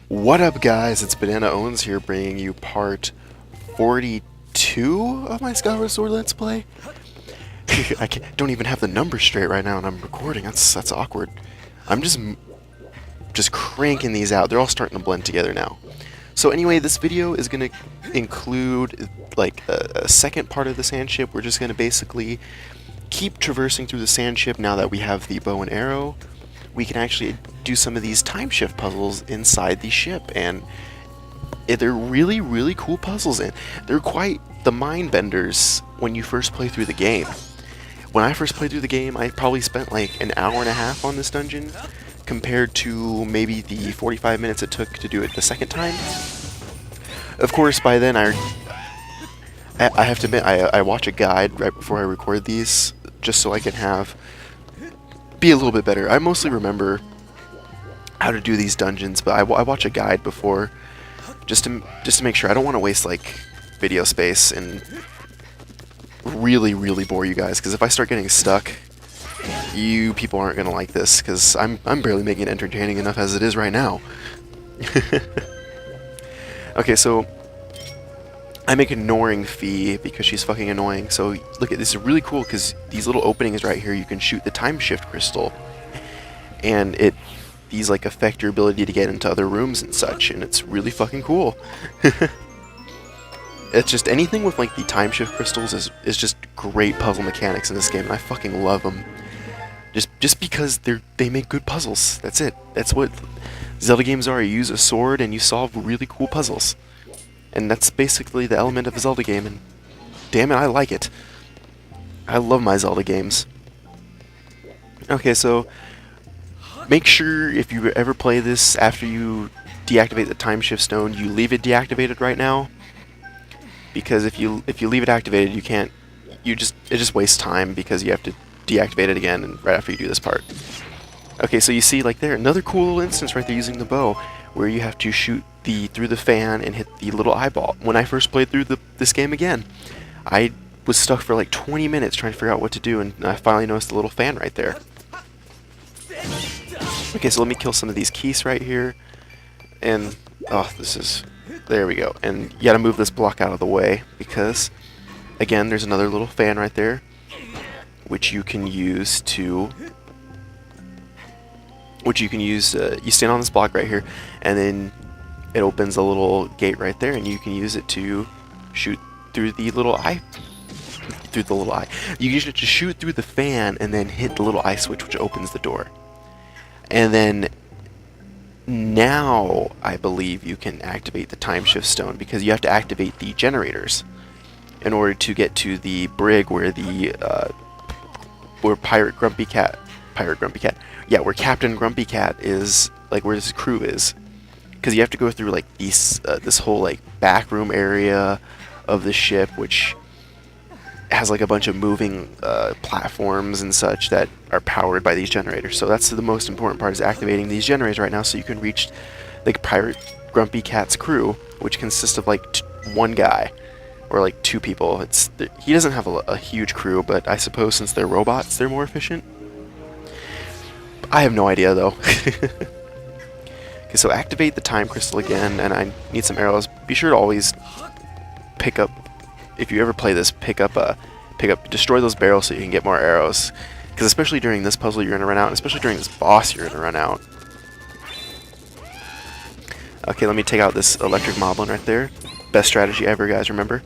What up, guys? It's Bananaowns here, bringing you part 42 of my Skyward Sword Let's Play. Don't even have the numbers straight right now, and I'm recording. That's awkward. I'm just cranking these out. They're all starting to blend together now. So anyway, this video is gonna include like a second part of the sand ship. We're just gonna basically keep traversing through the sand ship now that we have the bow and arrow. We can actually do some of these time shift puzzles inside the ship, and they're really, really cool puzzles, and they're quite the mind benders when you first play through the game. When I first played through the game, I probably spent like an hour and a half on this dungeon, compared to maybe the 45 minutes it took to do it the second time. Of course, by then I have to admit, I watch a guide right before I record these, just so I can be a little bit better. I mostly remember how to do these dungeons, but I watch a guide before, just to make sure. I don't want to waste like video space and really bore you guys, because if I start getting stuck, you people aren't gonna like this, because I'm barely making it entertaining enough as it is right now. Okay, so I'm ignoring Fee because she's fucking annoying. So look at this, is really cool because these little openings right here, you can shoot the time shift crystal, and these like affect your ability to get into other rooms and such, and it's really fucking cool. It's just anything with like the time shift crystals is just great puzzle mechanics in this game, and I fucking love them. Just because they make good puzzles. That's it. That's what Zelda games are. You use a sword and you solve really cool puzzles. And that's basically the element of a Zelda game, and damn it, I like it. I love my Zelda games. Okay, so make sure if you ever play this after you deactivate the time shift stone, you leave it deactivated right now. Because if you leave it activated, it just wastes time, because you have to deactivate it again and right after you do this part. Okay, so you see like there, another cool little instance right there using the bow, where you have to shoot through the fan and hit the little eyeball. When I first played through this game again, I was stuck for like 20 minutes trying to figure out what to do, and I finally noticed the little fan right there. Okay, so let me kill some of these keys right here, and there we go. And you gotta move this block out of the way, because again, there's another little fan right there, which you can use to you stand on this block right here, and then it opens a little gate right there, and you can use it to shoot through the little eye. You can use it to shoot through the fan, and then hit the little eye switch, which opens the door. And then now I believe you can activate the time shift stone, because you have to activate the generators in order to get to the brig where where where Captain Grumpy Cat is, like where his crew is. Because you have to go through like this whole like back room area of the ship, which has like a bunch of moving platforms and such that are powered by these generators. So that's the most important part, is activating these generators right now, so you can reach like Pirate Grumpy Cat's crew, which consists of like one guy or like two people. He doesn't have a huge crew, but I suppose since they're robots, they're more efficient. I have no idea though. Okay, so activate the time crystal again, and I need some arrows. Be sure to always pick up, if you ever play this, destroy those barrels so you can get more arrows. Because especially during this puzzle, you're gonna run out, and especially during this boss, you're gonna run out. Okay, let me take out this electric moblin right there. Best strategy ever, guys, remember?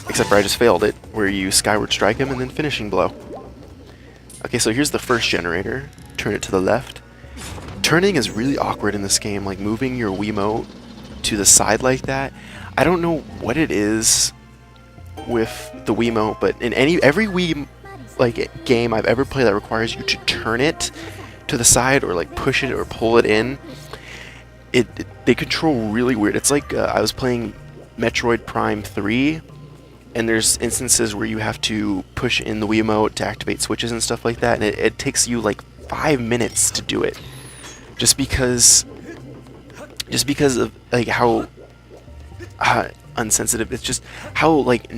Except for I just failed it, where you skyward strike him and then finishing blow. Okay, so here's the first generator. Turn it to the left. Turning is really awkward in this game, like moving your Wiimote to the side like that. I don't know what it is with the Wiimote, but in every Wii like game I've ever played that requires you to turn it to the side or like push it or pull it in, they control really weird. It's like I was playing Metroid Prime 3, and there's instances where you have to push in the Wiimote to activate switches and stuff like that, and it takes you like 5 minutes to do it, just because of like how unsensitive. It's just how like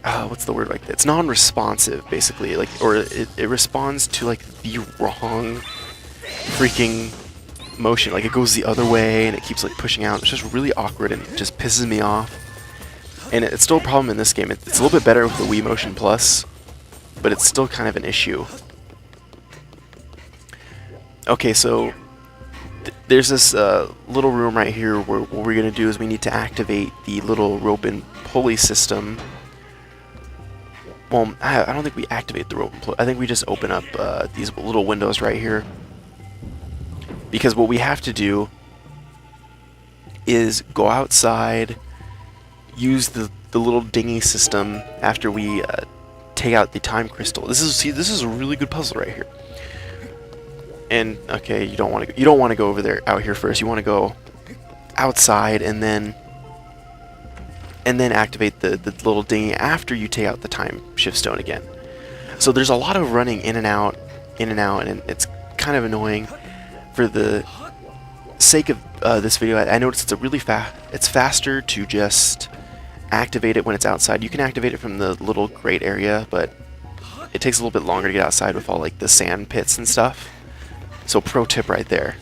what's the word, like it's non-responsive basically, like, or it responds to like the wrong freaking motion. Like, it goes the other way and it keeps like pushing out. It's just really awkward and it just pisses me off. And it's still a problem in this game. It's a little bit better with the Wii Motion Plus, but it's still kind of an issue. Okay, so there's this little room right here where what we're going to do is we need to activate the little rope and pulley system. Well, I don't think we activate the rope and pulley. I think we just open up these little windows right here. Because what we have to do is go outside, use the little dinghy system after we take out the time crystal. This is a really good puzzle right here. And okay, you don't want to go over there out here first. You want to go outside and then activate the little dinghy after you take out the time shift stone again. So there's a lot of running in and out, and it's kind of annoying. For the sake of this video, I noticed it's a really it's faster to just activate it when it's outside. You can activate it from the little grate area, but it takes a little bit longer to get outside with all like the sand pits and stuff. So pro tip right there.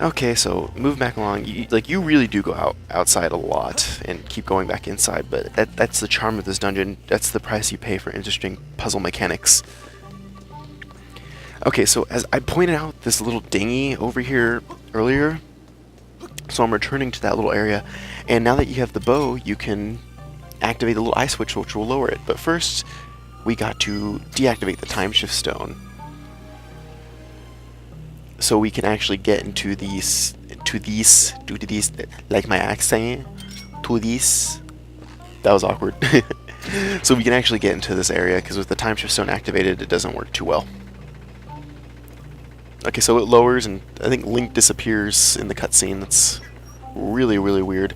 Okay, so move back along. You really do go outside a lot and keep going back inside, but that's the charm of this dungeon. That's the price you pay for interesting puzzle mechanics. Okay, so as I pointed out this little dinghy over here earlier, so I'm returning to that little area, and now that you have the bow, you can activate the little ice switch, which will lower it. But first, we got to deactivate the time shift stone, so we can actually get into these, like my accent, to these. That was awkward. So we can actually get into this area, because with the time shift stone activated, it doesn't work too well. Okay, so it lowers, and I think Link disappears in the cutscene. That's really, really weird.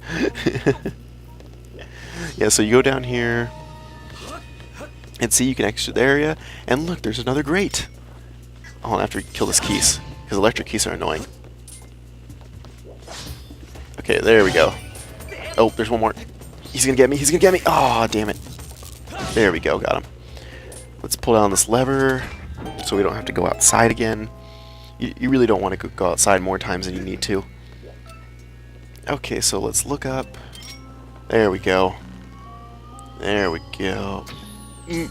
Yeah, so you go down here, and see, you can exit the area, and look, there's another grate. Oh, I have to kill this keys, because electric keys are annoying. Okay, there we go. Oh, there's one more. He's gonna get me, he's gonna get me! Aw, damn it. There we go, got him. Let's pull down this lever, so we don't have to go outside again. You really don't want to go outside more times than you need to. Okay, so let's look up. There we go. There we go.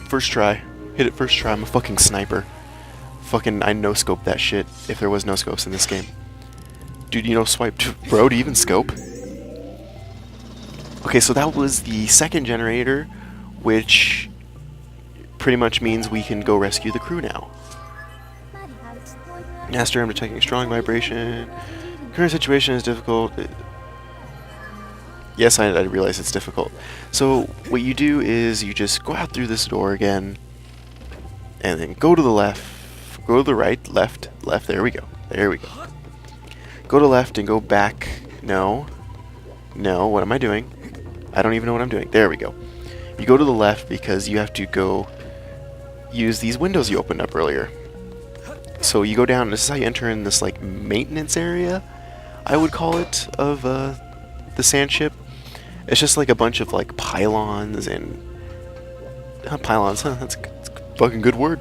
First try. Hit it first try. I'm a fucking sniper. Fucking, I no-scope that shit if there was no-scopes in this game. Dude, you know swipe. Bro, do you even scope? Okay, so that was the second generator, which pretty much means we can go rescue the crew now. Master, I'm detecting strong vibration. Current situation is difficult. Yes, I realize it's difficult. So what you do is you just go out through this door again, and then go to the left, go to the right, left, left. There we go. There we go. Go to left and go back. No. No, what am I doing? I don't even know what I'm doing. There we go. You go to the left because you have to go use these windows you opened up earlier. So you go down, this is how you enter in this like maintenance area, I would call it, of the sand ship. It's just like a bunch of like pylons and... Not pylons, huh? That's a fucking good word.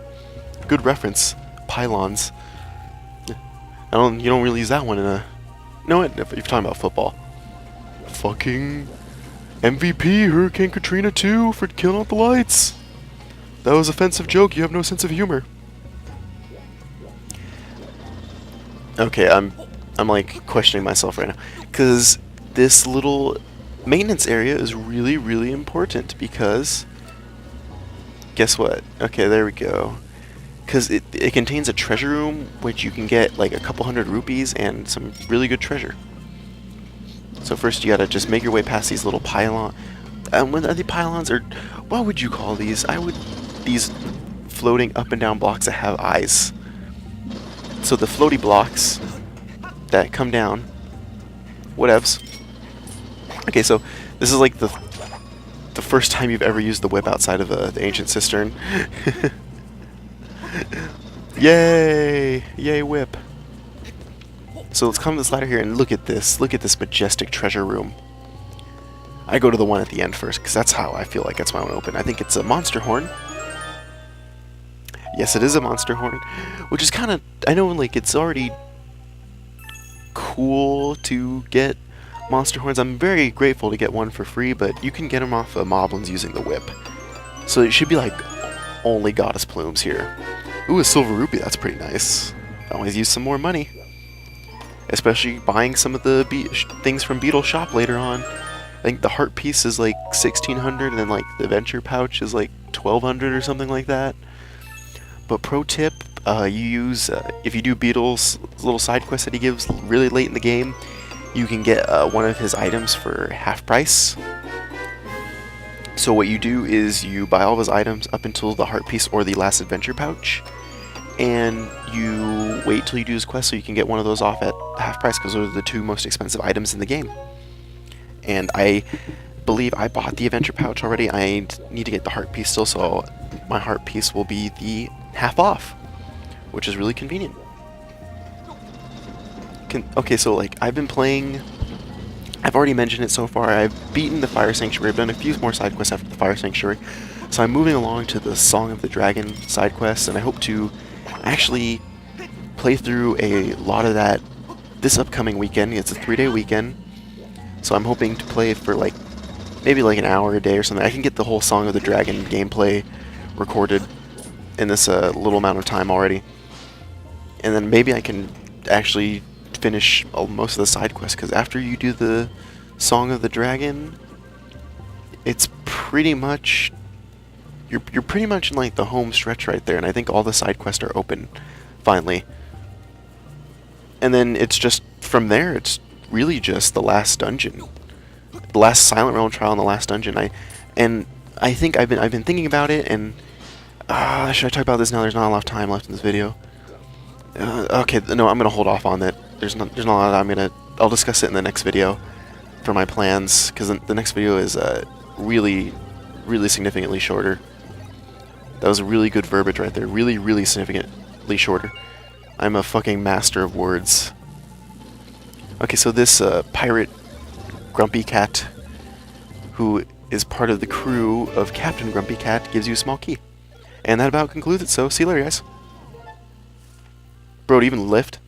Good reference. Pylons. You don't really use that one in a... No, if you're talking about football. Fucking MVP, Hurricane Katrina 2 for killing out the lights. That was an offensive joke, you have no sense of humor. Okay, I'm like questioning myself right now, because this little maintenance area is really, really important, because guess what? Okay, there we go. Because it contains a treasure room, which you can get like a couple hundred rupees and some really good treasure. So first you gotta just make your way past these little pylons. When the pylons are, what would you call these? These floating up and down blocks that have eyes. So the floaty blocks that come down, whatevs. Okay, so this is like the first time you've ever used the whip outside of the ancient cistern. Yay! Yay whip. So let's come to this ladder here and look at this. Look at this majestic treasure room. I go to the one at the end first, because that's how I feel like that's my one open. I think it's a monster horn. Yes, it is a monster horn, which is kind of, I know, like, it's already cool to get monster horns. I'm very grateful to get one for free, but you can get them off of moblins using the whip. So it should be like only goddess plumes here. Ooh, a silver rupee, that's pretty nice. I always use some more money. Especially buying some of the things from Beetle's shop later on. I think the heart piece is like 1600, and then like the adventure pouch is like 1200 or something like that. But pro tip, you use, if you do Beetle's little side quest that he gives really late in the game, you can get one of his items for half price. So what you do is you buy all of his items up until the heart piece or the last adventure pouch, and you wait till you do his quest so you can get one of those off at half price, because those are the two most expensive items in the game. And I believe I bought the adventure pouch already. I need to get the heart piece still, so my heart piece will be the half off, which is really convenient. Okay, so like I've been playing, I've already mentioned it so far, I've beaten the Fire Sanctuary, I've done a few more side quests after the Fire Sanctuary, so I'm moving along to the Song of the Dragon side quest, and I hope to actually play through a lot of that this upcoming weekend. It's a 3-day weekend, so I'm hoping to play it for like maybe like an hour a day or something. I can get the whole Song of the Dragon gameplay recorded in this little amount of time already, and then maybe I can actually finish most of the side quests, because after you do the Song of the Dragon, it's pretty much you're pretty much in like the home stretch right there, and I think all the side quests are open finally. And then it's just from there, it's really just the last dungeon, the last Silent Realm trial, and the last dungeon. I think I've been thinking about it, and should I talk about this now? There's not enough time left in this video. Okay, no, I'm gonna hold off on that. There's not a lot. I'll discuss it in the next video for my plans, because the next video is really significantly shorter. That was really good verbiage right there. Really significantly shorter. I'm a fucking master of words. Okay, so this pirate Grumpy Cat, who is part of the crew of Captain Grumpy Cat, gives you a small key. And that about concludes it, so see you later, guys. Bro, do you even lift?